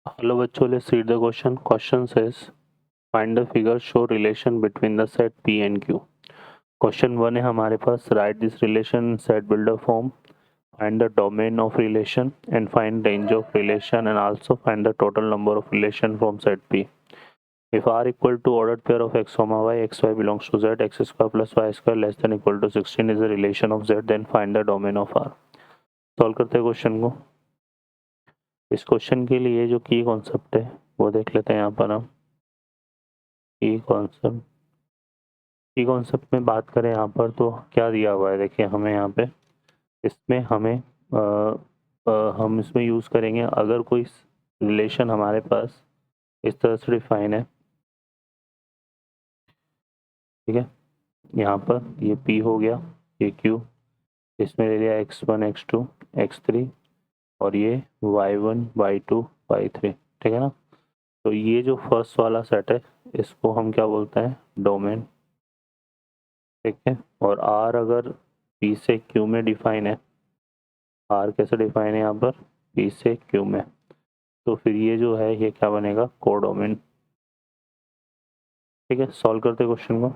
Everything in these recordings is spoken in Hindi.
Hello बच्चों, let's read the question. Question says find the figure show relation between the set P and Q. Question 1 है हमारे पास, write this relation in set builder form, find the domain of relation and find range of relation and also find the total number of relation from set P. If R equal to ordered pair of x comma y, xy belongs to z, x square plus y square less than equal to 16 is a relation of z, then find the domain of R. Solve करते हैं क्वेश्चन को। इस क्वेश्चन के लिए जो की कॉन्सेप्ट है वो देख लेते हैं यहाँ पर हम। की कॉन्सेप्ट में बात करें यहाँ पर तो क्या दिया हुआ है, देखिए हमें यहाँ पे इसमें हम इसमें यूज़ करेंगे अगर कोई रिलेशन हमारे पास इस तरह से डिफाइन है, ठीक है। यहाँ पर ये P हो गया, ये Q, इसमें ले लिया x1 x2 x3 और ये y1 y2 y3, ठीक है ना। तो ये जो फर्स्ट वाला सेट है इसको हम क्या बोलते हैं, डोमेन, ठीक है। और R अगर P से Q में डिफाइन है, R कैसे डिफाइन है यहाँ पर, P से Q में, तो फिर ये जो है ये क्या बनेगा, कोडोमेन, ठीक है। सॉल्व करते क्वेश्चन को।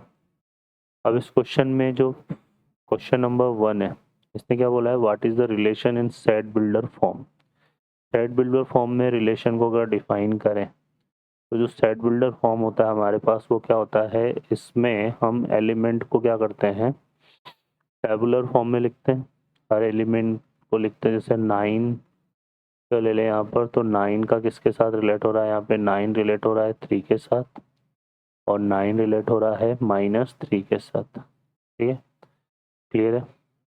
अब इस क्वेश्चन में जो क्वेश्चन नंबर 1 है, इसने क्या बोला है, what is the relation in set builder form. Set builder form में रिलेशन को अगर डिफाइन करें तो जो सेट बिल्डर फॉर्म होता है हमारे पास वो क्या होता है, इसमें हम एलिमेंट को क्या करते हैं, टेबुलर फॉर्म में लिखते हैं। हर एलिमेंट को लिखते हैं, जैसे 9 का ले लें यहाँ पर, तो 9 का किसके साथ रिलेट हो रहा है, यहाँ पे 9 रिलेट हो रहा है 3 के साथ और 9 रिलेट हो रहा है -3 के साथ, ठीक है। क्लियर है,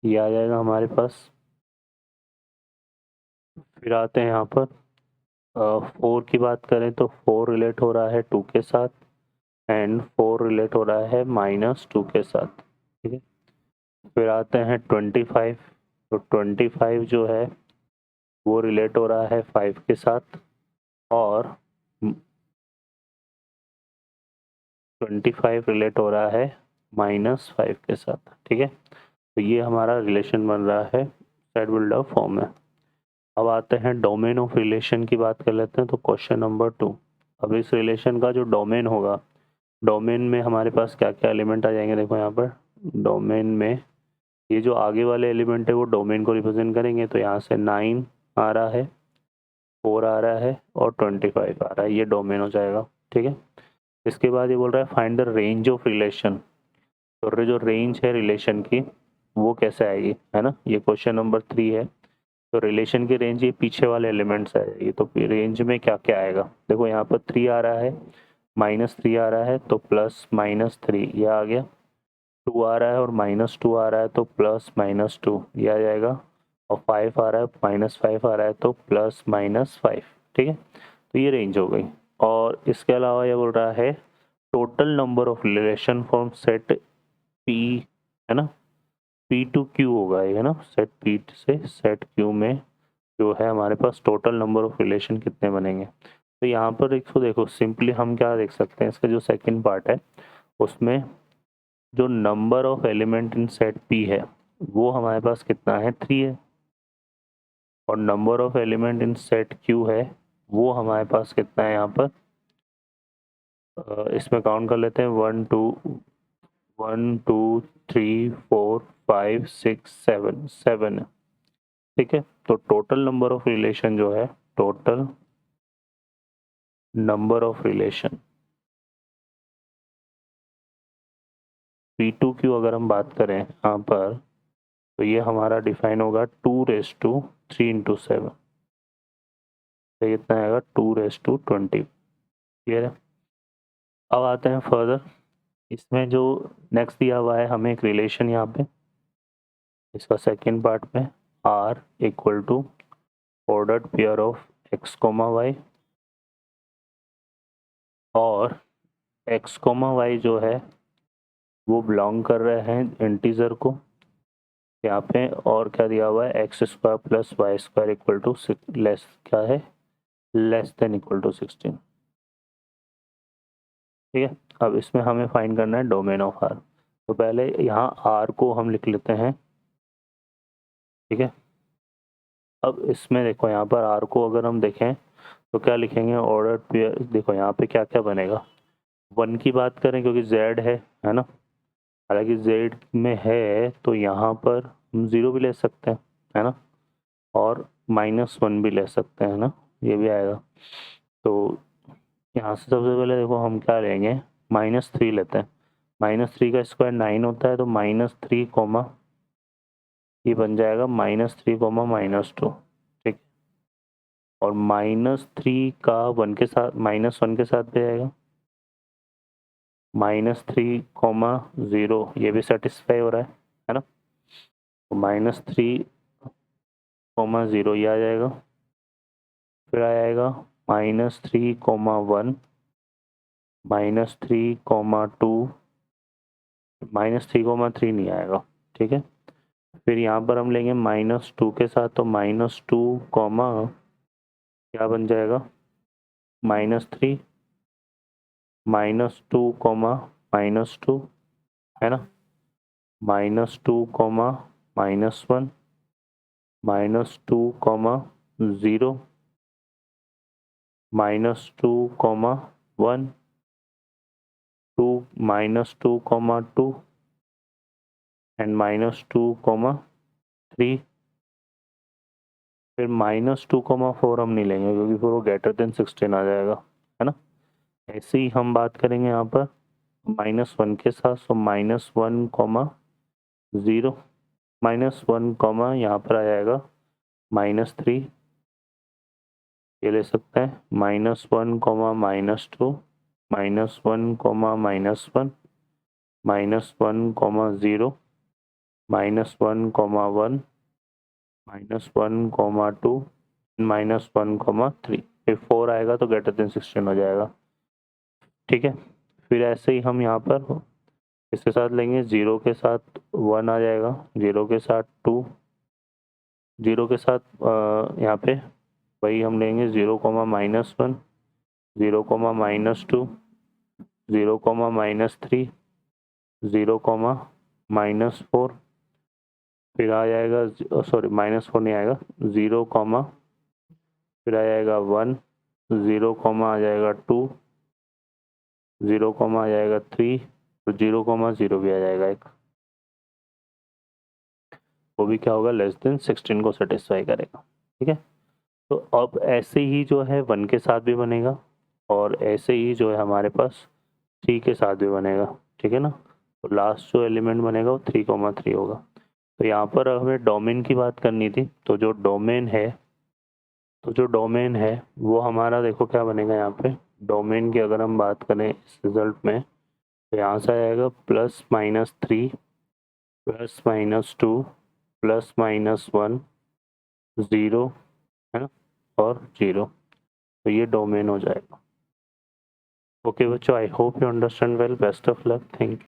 ये आ जाएगा हमारे पास। फिर आते हैं यहाँ पर 4 की बात करें तो 4 रिलेट हो रहा है 2 के साथ एंड 4 रिलेट हो रहा है -2 के साथ, ठीक है। फिर आते हैं 25, तो 25 जो है वो रिलेट हो रहा है 5 के साथ और 25 रिलेट हो रहा है -5 के साथ, ठीक है। तो ये हमारा रिलेशन बन रहा है सेट बिल्डर फॉर्म में। अब आते हैं डोमेन ऑफ रिलेशन की बात कर लेते हैं, तो क्वेश्चन नंबर 2। अब इस रिलेशन का जो डोमेन होगा, डोमेन में हमारे पास क्या क्या एलिमेंट आ जाएंगे, देखो यहाँ पर डोमेन में ये जो आगे वाले एलिमेंट है वो डोमेन को रिप्रेजेंट करेंगे। तो यहाँ से 9 आ रहा है, 4 आ रहा है और 25 आ रहा है, ये डोमेन हो जाएगा, ठीक है। इसके बाद ये बोल रहा है find the range of relation, तो जो रेंज है रिलेशन की वो कैसे आएगी, है ना। ये क्वेश्चन नंबर 3 है, तो रिलेशन की रेंज ये पीछे वाले एलिमेंट्स है, ये तो रेंज में क्या क्या आएगा, देखो यहाँ पर 3 आ रहा है, -3 आ रहा है तो +-3 ये आ गया, 2 आ रहा है और -2 आ रहा है तो +-2 ये आ जाएगा, और 5 आ रहा है -5 आ रहा है तो +-5, ठीक है। तो ये रेंज हो गई। और इसके अलावा ये बोल रहा है total number of relation from set P, है ना, P टू Q होगा ये, है ना, सेट P से सेट Q में जो है हमारे पास टोटल नंबर ऑफ रिलेशन कितने बनेंगे। तो यहाँ पर इसको देखो सिंपली हम क्या देख सकते हैं, इसका जो सेकंड पार्ट है उसमें जो number of element in set P है वो हमारे पास कितना है, 3 है, और number of element in set Q है वो हमारे पास कितना है, यहाँ पर इसमें काउंट कर लेते हैं 1 2 3 4 5 6 7 है, ठीक है। तो टोटल नंबर ऑफ रिलेशन जो है, total number of relation P2Q अगर हम बात करें यहाँ पर तो ये हमारा डिफाइन होगा 2⁻3 × 7, तो कितना आएगा 2⁻20, क्लियर है। अब आते हैं फर्दर, इसमें जो नेक्स्ट दिया हुआ है हमें एक रिलेशन यहाँ पे, इसका सेकेंड पार्ट में R equal to ordered pair of x, y और x, y जो है वो बिलोंग कर रहे हैं इंटीजर को यहाँ पे, और क्या दिया हुआ है x² + y² equal to less क्या है, लेस देन इक्वल टू 16, ठीक है। अब इसमें हमें फाइंड करना है डोमेन ऑफ R, तो पहले यहाँ R को हम लिख लेते हैं, ठीक है। अब इसमें देखो यहाँ पर R को अगर हम देखें तो क्या लिखेंगे ऑर्डर पेयर। देखो यहाँ पे क्या क्या बनेगा, 1 की बात करें क्योंकि z है ना, हालांकि z में है तो यहाँ पर हम 0 भी ले सकते हैं, है ना, और -1 भी ले सकते हैं ना, ये भी आएगा। तो यहाँ से सबसे पहले देखो हम क्या लेंगे, -3 लेते हैं। -3 का स्क्वायर 9 होता है, तो -3 कोमा ये बन जाएगा -3 कोमा -2, ठीक। और -3 का 1 के साथ -1 के साथ भी आएगा, -3 कोमा 0 ये भी सेटिस्फाई हो रहा है ना। तो -3 कोमा 0 ये आ जाएगा। फिर आ जाएगा -3 कोमा 1, -3 कोमा 2, -3 कोमा 3 नहीं आएगा, ठीक है। फिर यहाँ पर हम लेंगे -2 के साथ, तो -2 कोमा क्या बन जाएगा, -3, -2 कोमा -2, है ना, -2 comma -1, -2 comma 0, -2 comma 1, 2 comma 2 and -2 comma 3। फिर -2,4 हम नहीं लेंगे क्योंकि फिर वो ग्रेटर देन 16 आ जाएगा, है ना। ऐसे ही हम बात करेंगे यहाँ पर -1 के साथ, सो -1 कोमा 0, -1 कोमा यहाँ पर आ जाएगा -3, ये ले सकते हैं, -1 comma -2, -1 comma -1, -1 comma 0, -1 comma 1, -1 comma 2, -1 comma 3। फिर 4 आएगा तो ग्रेटर देन 16 हो जाएगा, ठीक है। फिर ऐसे ही हम यहाँ पर इसके साथ लेंगे, 0 के साथ 1 आ जाएगा, 0 के साथ 2, 0 के साथ यहाँ पे वही हम लेंगे 0 कोमा -1, 0 कोमा -2, 0 कोमा -3, 0 कोमा -4। फिर आ जाएगा सॉरी -4 नहीं आएगा, 0 कोमा फिर आ जाएगा 1, 0 कोमा आ जाएगा 2, 0 कोमा आ जाएगा 3, तो 0 कोमा 0 भी आ जाएगा एक, वो भी क्या होगा, लेस देन 16 को सेटिस्फाई करेगा, ठीक है। तो अब ऐसे ही जो है 1 के साथ भी बनेगा और ऐसे ही जो है हमारे पास 3 के साथ भी बनेगा, ठीक है ना। तो लास्ट जो एलिमेंट बनेगा वो 3,3 होगा। तो यहाँ पर हमें डोमेन की बात करनी थी, तो जो डोमेन है वो हमारा देखो क्या बनेगा यहाँ पे, डोमेन की अगर हम बात करें इस रिजल्ट में, तो यहाँ से आएगा +-3, +-2, +-1, 0, है ना, और 0। तो ये डोमेन हो जाएगा। ओके बच्चों, I hope you understand well, best of luck, thank you.